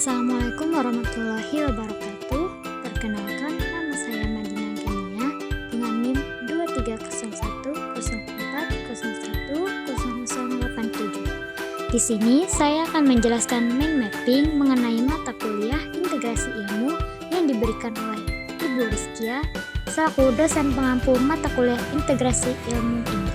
Assalamualaikum warahmatullahi wabarakatuh. Perkenalkan, nama saya Madina Gania dengan NIM 230104010087. Di sini saya akan menjelaskan mind mapping mengenai mata kuliah integrasi ilmu yang diberikan oleh Ibu Rizkia selaku dosen pengampu mata kuliah integrasi ilmu ini.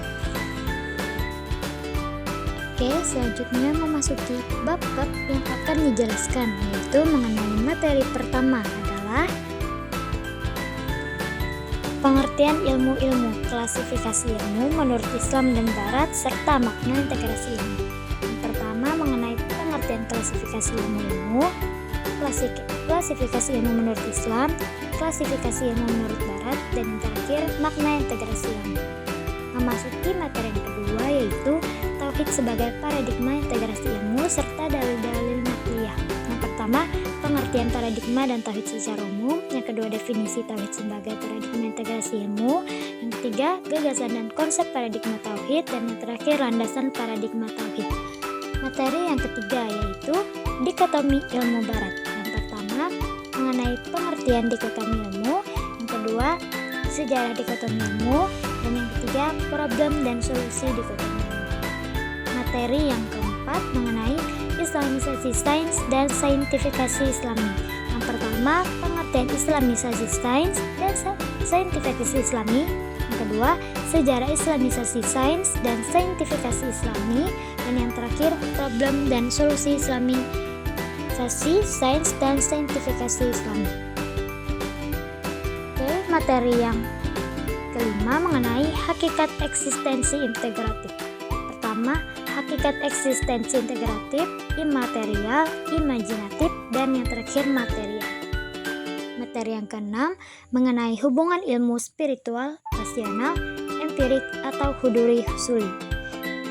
Oke, selanjutnya memasuki bab-bab yang akan dijelaskan, yaitu mengenai materi pertama adalah pengertian ilmu-ilmu, klasifikasi ilmu menurut Islam dan Barat, serta makna integrasi ilmu. Yang pertama mengenai pengertian klasifikasi ilmu-ilmu, klasifikasi ilmu menurut Islam, klasifikasi ilmu menurut Barat, dan yang terakhir makna integrasi ilmu. Memasuki materi yang kedua yaitu tauhid sebagai paradigma integrasi ilmu serta dalil-dalil nakliyah. Yang pertama, pengertian paradigma dan tauhid secara umum. Yang kedua, definisi tauhid sebagai paradigma integrasi ilmu. Yang ketiga, gagasan dan konsep paradigma tauhid. Dan yang terakhir, landasan paradigma tauhid. Materi yang ketiga yaitu dikotomi ilmu barat. Yang pertama, mengenai pengertian dikotomi ilmu. Yang kedua, sejarah dikotomi ilmu. Dan yang ketiga, problem dan solusi dikotomi ilmu. Materi yang keempat mengenai islamisasi sains dan saintifikasi islami. Yang pertama, pengertian islamisasi sains dan saintifikasi islami. Yang kedua, sejarah islamisasi sains dan saintifikasi islami. Dan yang terakhir, problem dan solusi islamisasi sains dan saintifikasi islami. Oke, materi yang kelima mengenai hakikat eksistensi integratif. Pertama, hakikat eksistensi integratif, imaterial, imajinatif, dan yang terakhir material. Materi yang keenam mengenai hubungan ilmu spiritual, rasional, empirik atau huduri husuli,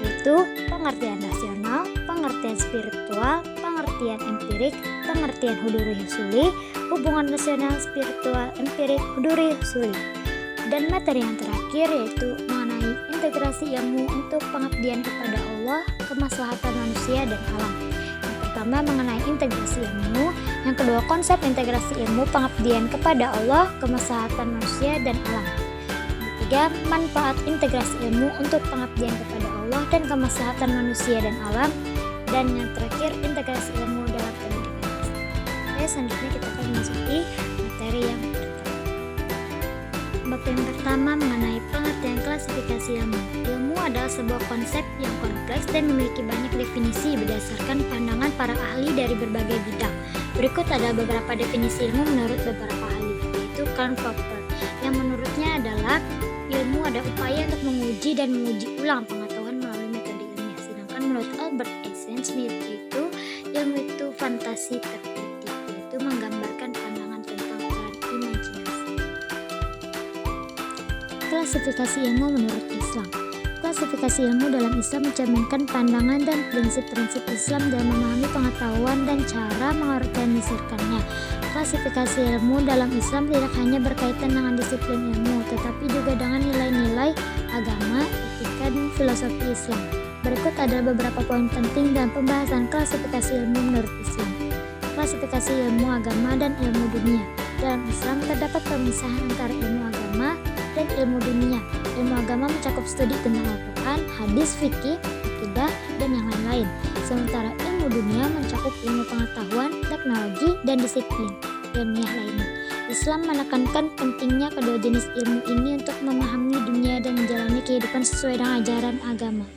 yaitu pengertian rasional, pengertian spiritual, pengertian empirik, pengertian huduri husuli, hubungan rasional, spiritual, empirik, huduri husuli. Dan materi yang terakhir yaitu mengenai integrasi ilmu untuk pengabdian kepada Allah, kemaslahatan manusia dan alam. Yang pertama mengenai integrasi ilmu, yang kedua konsep integrasi ilmu pengabdian kepada Allah, kemaslahatan manusia dan alam. Yang ketiga, manfaat integrasi ilmu untuk pengabdian kepada Allah dan kemaslahatan manusia dan alam. Dan yang terakhir, integrasi ilmu dalam pendidikan. Oke, selanjutnya kita akan memasuki materi yang bab yang pertama mengenai pengertian klasifikasi ilmu. Ilmu adalah sebuah konsep yang kompleks dan memiliki banyak definisi berdasarkan pandangan para ahli dari berbagai bidang. Berikut adalah beberapa definisi ilmu menurut beberapa ahli, yaitu Karl Popper, yang menurutnya adalah ilmu ada upaya untuk menguji dan menguji ulang pengetahuan melalui metode ilmiah. Sedangkan menurut Albert Einstein itu ilmu itu fantasi tertib, yaitu menggambarkan pandangan tentang peran imajinasi. Klasifikasi ilmu menurut Islam. Klasifikasi ilmu dalam Islam mencerminkan pandangan dan prinsip-prinsip Islam dalam memahami pengetahuan dan cara mengorganisirkannya. Klasifikasi ilmu dalam Islam tidak hanya berkaitan dengan disiplin ilmu, tetapi juga dengan nilai-nilai agama, etika, dan filosofi Islam. Berikut adalah beberapa poin penting dalam pembahasan klasifikasi ilmu menurut Islam. Klasifikasi ilmu agama dan ilmu dunia. Dalam Islam terdapat pemisahan antara ilmu agama dan ilmu dunia. Ilmu agama mencakup studi tentang Al-Quran, hadis, fikih, akidah, dan yang lain-lain. Sementara ilmu dunia mencakup ilmu pengetahuan, teknologi, dan disiplin ilmiah lainnya. Islam menekankan pentingnya kedua jenis ilmu ini untuk memahami dunia dan menjalani kehidupan sesuai dengan ajaran agama.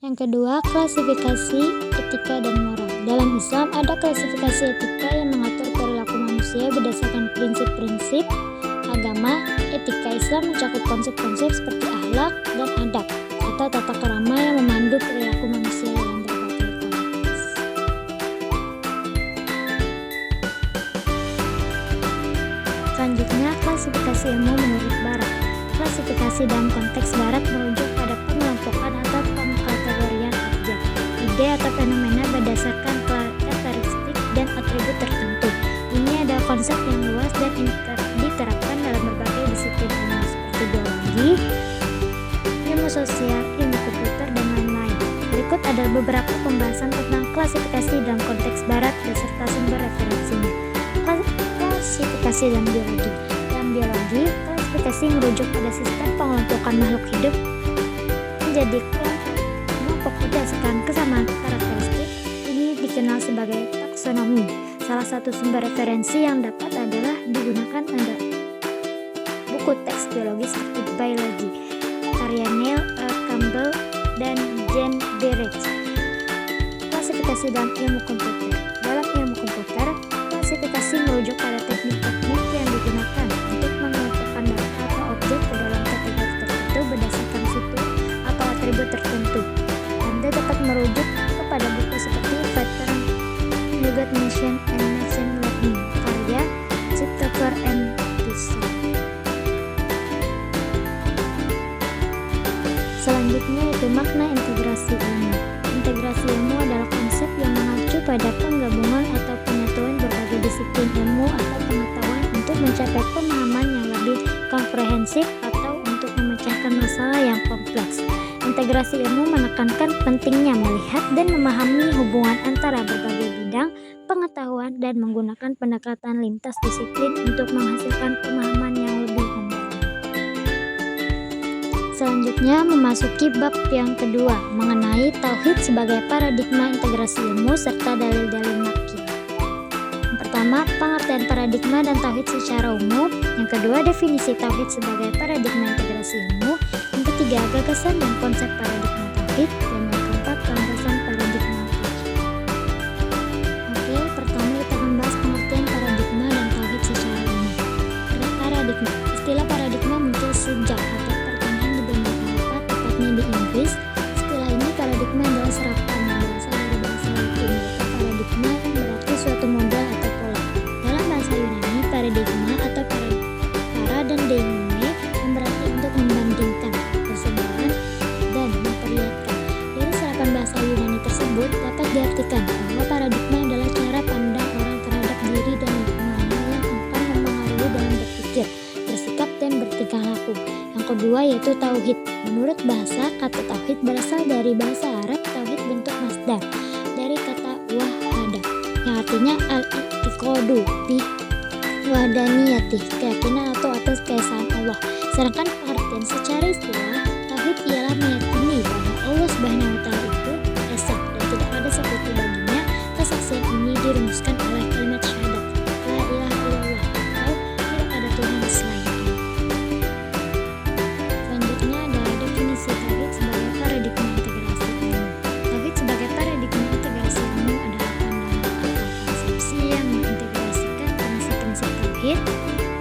Yang kedua, klasifikasi etika dan moral. Dalam Islam ada klasifikasi etika yang mengatur perilaku manusia berdasarkan prinsip-prinsip agama. Etika Islam mencakup konsep-konsep seperti akhlak dan adab atau tata krama yang memandu perilaku manusia dalam berbagai konteks. Selanjutnya, klasifikasi ilmu menurut Barat. Klasifikasi dalam konteks Barat merujuk pada pengelompokan atau pengkategorian objek, ide atau fenomena berdasarkan karakteristik dan atribut tertentu. Ini adalah konsep yang luas dan diterapkan dalam berbagai disiplin ilmu seperti biologi, ilmu sosial, ilmu komputer, dan lain-lain. Berikut adalah beberapa pembahasan tentang klasifikasi dalam konteks barat beserta sumber referensinya. Klasifikasi dalam biologi. Dalam biologi, klasifikasi merujuk pada sistem pengelompokan makhluk hidup menjadi kelompok berdasarkan kesamaan karakteristik. Ini dikenal sebagai taksonomi. Salah satu sumber referensi yang dapat adalah digunakan pada buku teks biologi seperti Biology, karya Neil Campbell dan Jane Berridge. Klasifikasi dalam ilmu komputer. Dalam ilmu komputer, klasifikasi merujuk pada teknik-teknik yang digunakan untuk mengelompokkan data atau objek ke dalam kategori tertentu berdasarkan fitur atau atribut tertentu. Anda dapat merujuk kepada buku seperti Pattern Recognition and Machine Learning, karya Christopher M. Pearson. Selanjutnya yaitu makna integrasi ilmu. Integrasi ilmu adalah konsep yang mengacu pada penggabungan atau penyatuan berbagai disiplin ilmu atau pengetahuan untuk mencapai pemahaman yang lebih komprehensif atau untuk memecahkan masalah yang kompleks. Integrasi ilmu menekankan pentingnya melihat dan memahami hubungan antara berbagai bidang pengetahuan dan menggunakan pendekatan lintas disiplin untuk menghasilkan pemahaman yang lebih mendalam. Selanjutnya memasuki bab yang kedua mengenai tauhid sebagai paradigma integrasi ilmu serta dalil-dalil naqli. Yang pertama, pengertian paradigma dan tauhid secara umum. Yang kedua, definisi tauhid sebagai paradigma integrasi ilmu. Yang ketiga, gagasan dan konsep paradigma tauhid. Dan yang keempat, landasan paradigma tauhid. Oke, pertama kita akan bahas pengertian paradigma dan tauhid secara umum. Paradigma. Istilah paradigma muncul sejak di Inggris. Istilah ini paradigma adalah serapan yang berasal dari bahasa Latin, yaitu paradigma yang berarti suatu model atau pola. Dalam bahasa Yunani, paradigma atau para dan deime yang berarti untuk membandingkan, persebaran, dan memperlihatkan. Dari serapan bahasa Yunani tersebut dapat diartikan bahwa paradigma adalah cara pandang orang terhadap diri dan lingkungannya yang akan mempengaruhi dalam berpikir, bersikap, dan bertingkah laku. Yang kedua yaitu tauhid. Menurut bahasa, kata tauhid berasal dari bahasa Arab tauhid bentuk masdar dari kata wahada yang artinya al-i'tiqadu bi wahdaniyati, keyakinan atau atas keesaan Allah. Sedangkan pengertian secara istilah, tauhid ialah meyakini bahwa Allah Subhanahu wa taala itu esa dan tidak ada sekutu baginya. Kesaksian ini dirumuskan oleh kalimat syahadat la ilaha illallah atau tidak ada Tuhan selain Allah. Selanjutnya adalah definisi tauhid sebagai paradigma integrasi ilmu. Tauhid sebagai paradigma integrasi ilmu adalah pandangan atau konsepsi yang mengintegrasikan prinsip-prinsip tauhid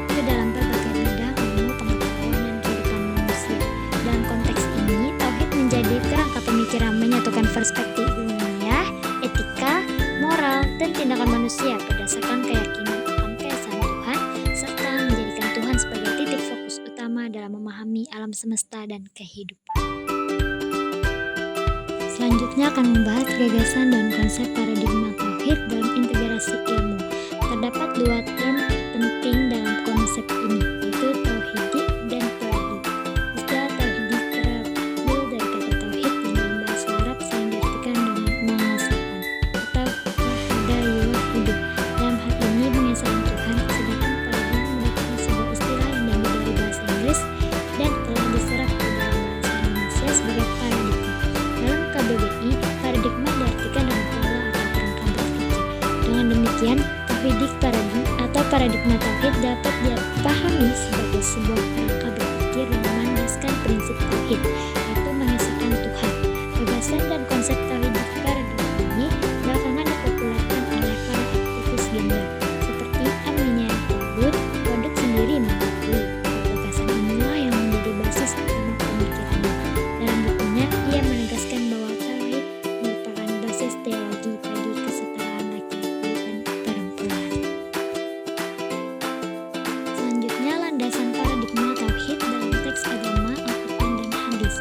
ke dalam berbagai bidang ilmu, pengetahuan, dan kehidupan manusia. Dalam konteks ini, tauhid menjadi kerangka pemikiran menyatukan perspektif ilmiah, etika, moral, dan tindakan manusia berdasarkan keyakinan akan keesaan Tuhan, serta menjadikan Tuhan sebagai titik fokus utama dalam memahami alam semesta dan kehidupan. Selanjutnya akan membahas gagasan dan konsep paradigma tauhid dalam integrasi ilmu. Terdapat dua term penting dalam konsep ini, yaitu tauhidi dan tauhid. Istilah tauhidi terambil dari kata tauhid yang dalam bahasa Arab sering diartikan dengan mengesahkan atau wahada yuwahidu. Dalam hal ini mengesahkan Tuhan, sedangkan paradigma merupakan sebuah istilah yang diambil dari bahasa Inggris dan telah diserap ke dalam bahasa Indonesia sebagai paradigma. Dalam KBBI, paradigma diartikan dengan pola atau kerangka berpikir. Dengan demikian, tauhidik atau paradigma tauhid dapat dipahami sebagai sebuah kerangka berpikir yang melandaskan prinsip tauhid, yaitu mengesahkan Tuhan. Gagasan dan konsep tauhidik paradigma ini belakangan dipopulerkan oleh para aktivis gender seperti Aminya Wadud. Wadud sendiri mengakui gagasan inilah yang menjadi basis utama pemikirannya. Dalam bukunya, ia menegaskan bahwa tauhid merupakan basis teologi bagi kesetaraan laki-laki dan perempuan. Selanjutnya, landasan paradigma tauhid dalam teks agama, Al-Quran, dan hadis.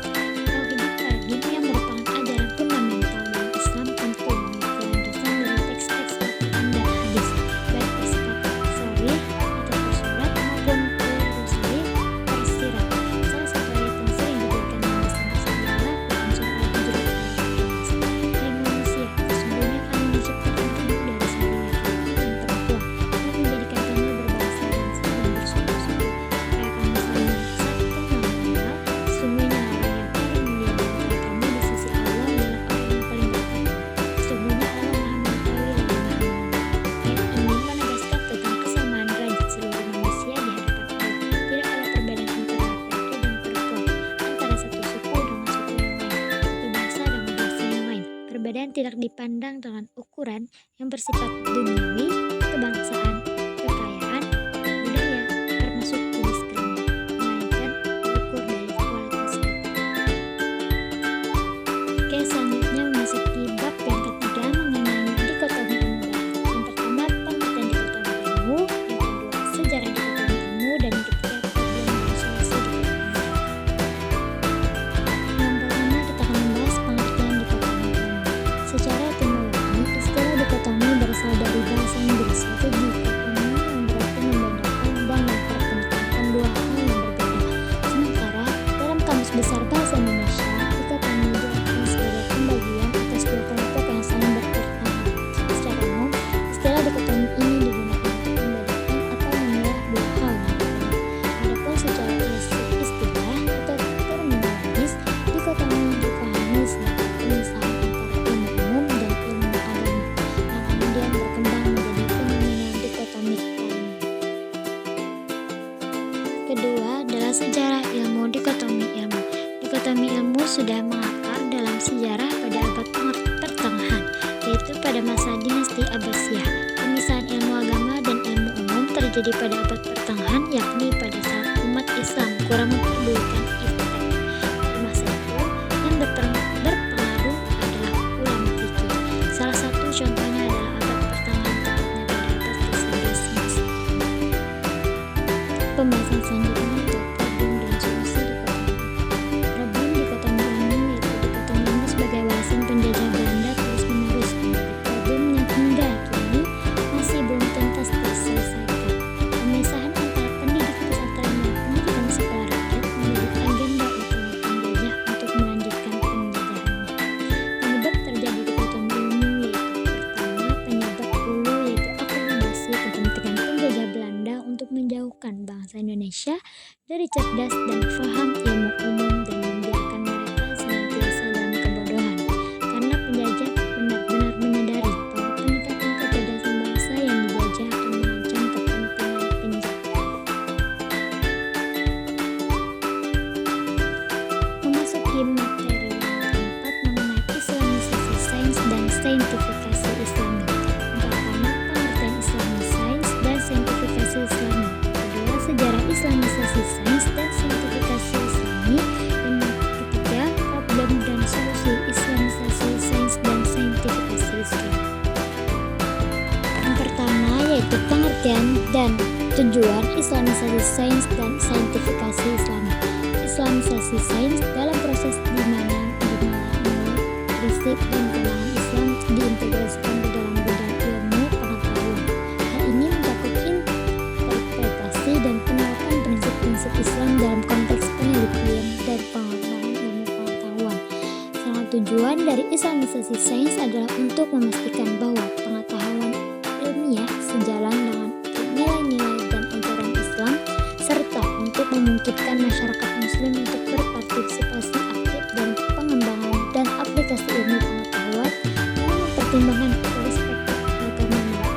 tidak dipandang dengan ukuran yang bersifat duniawi, kebangsaan, kekayaan, budaya, termasuk jenis kelamin, melainkan diukur dari kualitas hidup. Oke, selanjutnya memasuki bab yang ketiga mengenai dikotomi ilmu barat. Yang pertama, pengertian dikotomi ilmu, yang kedua, sejarah dikotomi ilmu, dan yang ketiga, problem dan solusi dikotomi ilmu. Yang pertama, kita akan membahas pengertian dikotomi ilmu. Secara etimologi, istilah dikotomi berasal dari bahasa Inggris, yaitu dikotomi, yang berarti membedakan dan mempertentangkan dua hal yang berbeda. Sementara dalam Kamus Besar Bahasa Indonesia, dikotomi diartikan sebagai pembagian atas dua kelompok yang saling bertentangan. Secara umum, istilah dikotomi ini digunakan untuk membedakan atau memilah dua hal yang berbeda. Adapun secara istilah atau terminologis, dikotomi dipahami sebagai pemisahan antara ilmu umum dan ilmu agama, yang kemudian berkembang menjadi fenomena dikotomik lainnya. Kedua adalah sejarah ilmu dikotomi ilmu. Dikotomi ilmu sudah mengakar dalam sejarah pada abad pertengahan, yaitu pada masa dinasti Abbasiyah. Pemisahan ilmu agama dan ilmu umum terjadi pada abad pertengahan, yakni pada saat umat Islam kurang memperdulikan iptek. Pada masa itu, yang berpengaruh adalah ulama fikih. Salah satu contohnya adalah abad pertengahan, tepatnya pada abad ke-11 Masehi. Pembahasan selanjutnya yaitu problem dan solusi dikotomi. Problem dikotomi ilmu yaitu dikotomi ilmu sebagai warisan penjajah Belanda terus-menerus menjadi problem yang hingga kini masih belum tuntas terselesaikan. Pemisahan antara pendidik pesantren dan pendidikan sekolah rakyat menjadi agenda utama penjajah untuk melanjutkan penjajahannya. Penyebab terjadi dikotomi ilmu yaitu pertama, penyebab hulu yaitu akomodasi kepentingan penjajah Belanda untuk menjauhkan bangsa Indonesia dari cerdas dan faham ilmu umum dan membiarkan mereka senantiasa dalam kebodohan, karena penjajah benar-benar menyadari bahwa peningkatan kecerdasan bangsa yang dijajah akan mengancam kepentingan penjajah. Memasuki materi yang keempat mengenai Islamisasi sains dan saintifikasi Islami. Yang pertama, pengertian Islami sains dan saintifikasi Islami. Kedua, sejarah Islamisasi sains dan saintifikasi Islami. Dan yang ketiga, problem dan solusi Islamisasi sains dan saintifikasi Islami. Yang pertama yaitu pengertian dan tujuan Islamisasi sains dan saintifikasi Islami. Islamisasi sains dalam proses di mana nilai, prinsip dan kewenangan Islam diintegrasikan ke dalam bidang ilmu pengetahuan. Hal ini mencakup interpretasi dan penerapan prinsip-prinsip Islam dalam konteks penelitian dan pengembangan ilmu pengetahuan. Salah tujuan dari Islamisasi sains adalah untuk memastikan bahwa pengetahuan ilmiah sejalan dengan nilai-nilai dan ajaran Islam, serta untuk memungkinkan masyarakat muslim untuk berpartisipasi aktif dalam pengembangan dan aplikasi ilmu pengetahuan dengan mempertimbangkan perspektif agama mereka.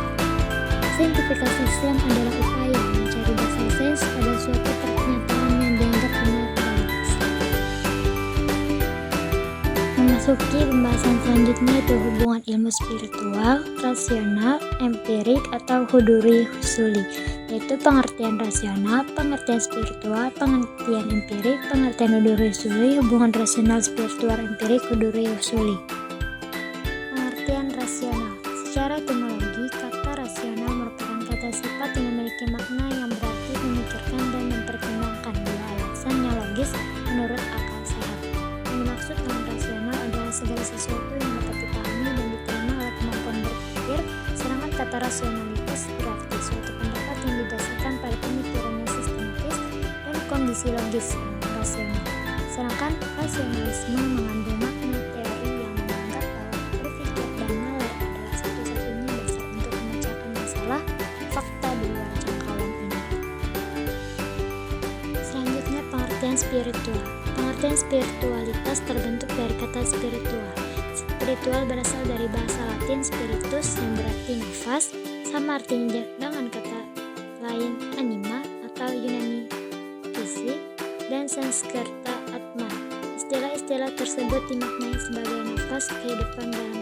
Saintifikasi Islam adalah upaya mencari dasar sains pada suatu pernyataan yang dianggap benar dalam Islam. Memasuki pembahasan selanjutnya yaitu hubungan ilmu spiritual, rasional, empirik atau huduri husuli, yaitu pengertian rasional, pengertian spiritual, pengertian empirik, pengertian huduri husuli, hubungan rasional, spiritual, empirik, huduri husuli. Pengertian rasional. Secara etimologi, kata rasional merupakan kata sifat yang memiliki makna yang berarti memikirkan dan mempertimbangkan dua alasan yang logis menurut akal sehat. Yang dimaksud dengan rasional adalah segala sesuatu yang dapat dipahami dan diterima oleh kemampuan berpikir, sedangkan kata rasionalitas berarti suatu pendapat yang didasarkan pada pemikiran yang sistematis dan kondisi logis yang rasional. Sedangkan rasionalisme mengandung makna teori yang menganggap bahwa berpikir dan nalar adalah satu-satunya dasar untuk memecahkan masalah fakta di luar jangkauan ini. Selanjutnya, pengertian spiritual. Pengertian spiritualitas terbentuk dari kata spiritual. Spiritual berasal dari bahasa Latin spiritus yang berarti nafas, sama artinya dengan kata lain anima atau Yunani fisik, dan Sanskerta atma. Istilah-istilah tersebut dimaknai sebagai nafas kehidupan dalam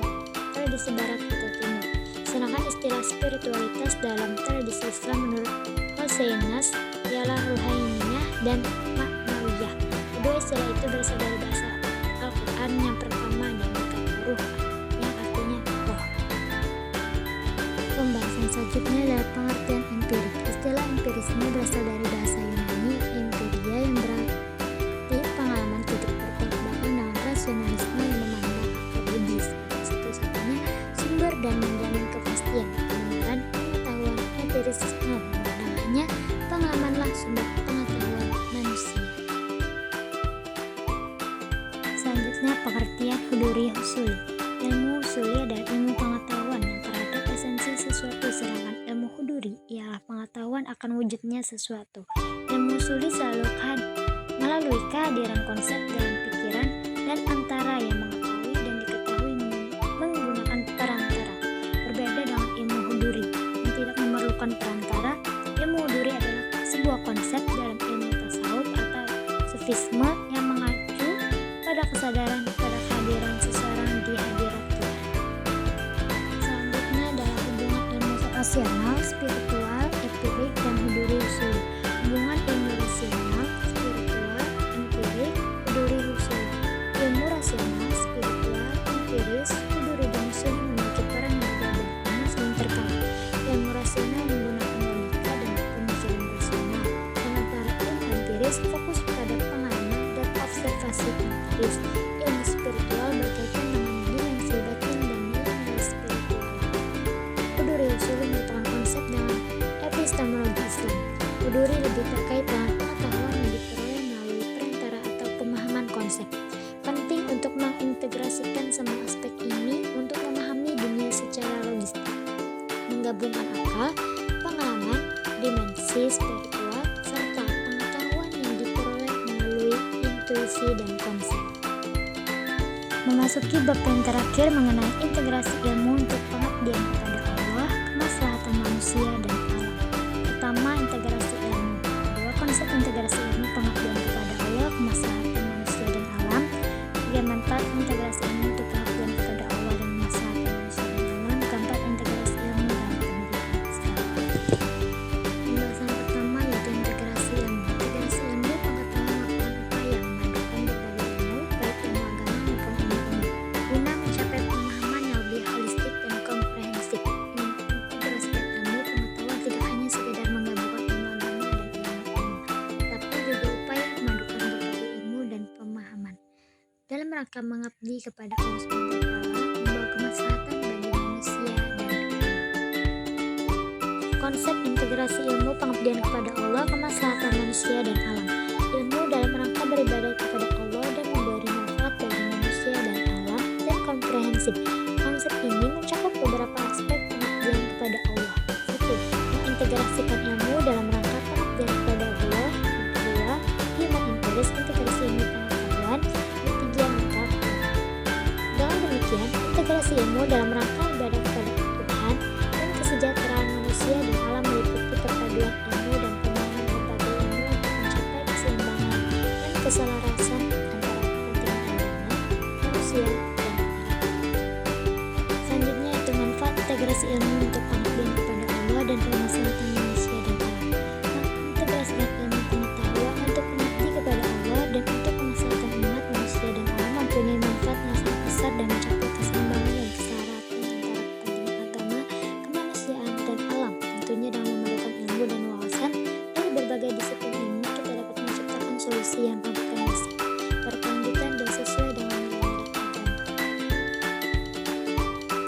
tradisi barat atau timur. Sedangkan istilah spiritualitas dalam tradisi Islam menurut Hosenas ialah ruhaniyah dan maknawiyah. Kedua istilah itu berasal dari bahasa Al-Quran yang pertama dan kata ruh yang artinya roh. Pembahasan selanjutnya adalah pengertian empirik. Istilah empirisme berasal dari bahasa Yunani empiria yang berarti pengalaman titik bertolak dengan rasionalisme yang memandang akal budi satu-satunya sumber dan menjamin kepastian. Kebenaran pengetahuan empirisme memandangannya pengalamanlah sumber pengetahuan manusia. Selanjutnya pengertian huduri husuli. Ilmu husuli adalah ilmu pengetahuan yang terhadap esensi sesuatu, sedangkan ilmu huduri ialah pengetahuan akan wujudnya sesuatu. Ilmu husuli selalu melalui kehadiran konsep dalam pikiran dan antara yang mengetahui dan diketahui menggunakan perantara. Berbeda dengan ilmu huduri yang tidak memerlukan perantara. Ilmu huduri adalah sebuah konsep dalam ilmu tasawuf atau sufisme yang mengacu pada kesadaran pada kehadiran seseorang di hadirat Tuhan. Selanjutnya adalah hubungan ilmu rasional, spiritual, empirik, dan huduri husuli. Hubungan ilmu rasional, spiritual, empirik, huduri husuli. Ilmu rasional, spiritual, empiris, huduri, dan husuli memiliki peran yang berbeda namun saling terkait. Ilmu rasional menggunakan logika dan pemikiran rasional, sementara ilmu empiris fokus pada pengalaman dan observasi empiris. Ilmu spiritual berkaitan dengan dimensi batin dan nilai-nilai spiritual. Huduri husuli merupakan konsep dalam epistemologi Islam. Huduri lebih terkait dengan pengetahuan yang diperoleh melalui perantara atau pemahaman konsep. Penting untuk mengintegrasikan semua aspek ini untuk memahami dunia secara logistik, menggabungkan akal, pengalaman, dimensi spiritual, serta pengetahuan yang diperoleh melalui intuisi dan konsep. Memasuki bab yang terakhir mengenai integrasi ilmu untuk pengabdian kepada Allah, kemaslahatan manusia dan alam. Pertama, integrasi ilmu. Kedua, konsep integrasi ilmu pengabdian kepada Allah, kemaslahatan manusia dan alam. Tiga, manfaat integrasi ilmu untuk pengabdian kepada Allah dan kemaslahatan manusia dan alam. Keempat, integrasi ilmu dalam pendidikan Islam. Pembahasan pertama yaitu integrasi ilmu. Integrasi ilmu pengetahuan melakukan upaya memadukan berbagai ilmu, baik ilmu agama maupun ilmu umum, guna mencapai pemahaman yang lebih holistik dan komprehensif. Integrasikan ilmu pengetahuan tidak hanya sekedar menggabungkan ilmu agama dan ilmu umum, tapi juga upaya memadukan berbagai ilmu dan pemahaman dalam rangka mengabdi kepada Allah SWT, membawa kemaslahatan bagi manusia dan alam. Konsep integrasi ilmu pengabdian kepada Allah, kemaslahatan manusia dan alam. Ilmu dalam rangka beribadah kepada Allah dan memberi manfaat bagi manusia dan alam dan komprehensif. Konsep ini mencakup beberapa aspek pengabdian kepada Allah. 1. Mengintegrasikan ilmu dalam rangka pengabdian kepada Allah. Kedua, human interest, integrasi ilmu pengetahuan. Ketiga, manfaat Allah. Dengan demikian, integrasi ilmu dalam rangka ibadah kepada Tuhan dan kesejahteraan manusia dan alam meliputi perpaduan ilmu dan pemahaman berbagai ilmu untuk mencapai keseimbangan dan keselarasan antara kepentingan agama, manusia, dan alam. Selanjutnya itu manfaat integrasi ilmu untuk pengabdian kepada Allah dan kemaslahatan manusia dan alam. Mengintegrasikan ilmu pengetahuan untuk mengabdi kepada Allah dan untuk kemaslahatan umat, manusia, dan alam mempunyai manfaat yang sangat besar dan mencapai keseimbangan dan keselaratan antara kepentingan agama, kemanusiaan, dan alam. Tentunya dengan memerlukan ilmu dan wawasan dari berbagai disiplin ilmu, kita dapat menciptakan solusi yang komprehensif, berkelanjutan, dan sesuai dengan nilai-nilai agama.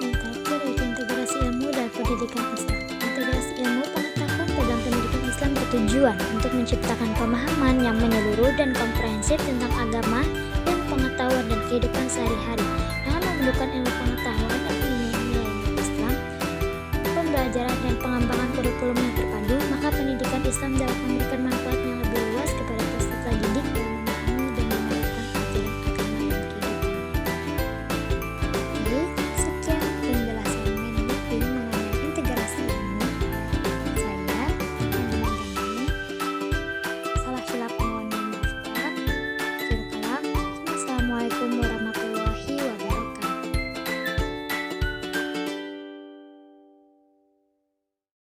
Yang terakhir yaitu integrasi ilmu dan pendidikan Islam. Integrasi ilmu pengetahuan dalam pendidikan Islam bertujuan untuk menciptakan pemahaman yang menyeluruh dan komprehensif tentang agama dan pengetahuan dan kehidupan sehari-hari. Dengan memerlukan ilmu pengetahuan dan nilai-nilai Islam, pembelajaran dan pengembangan kurikulum yang terpadu, maka pendidikan Islam dapat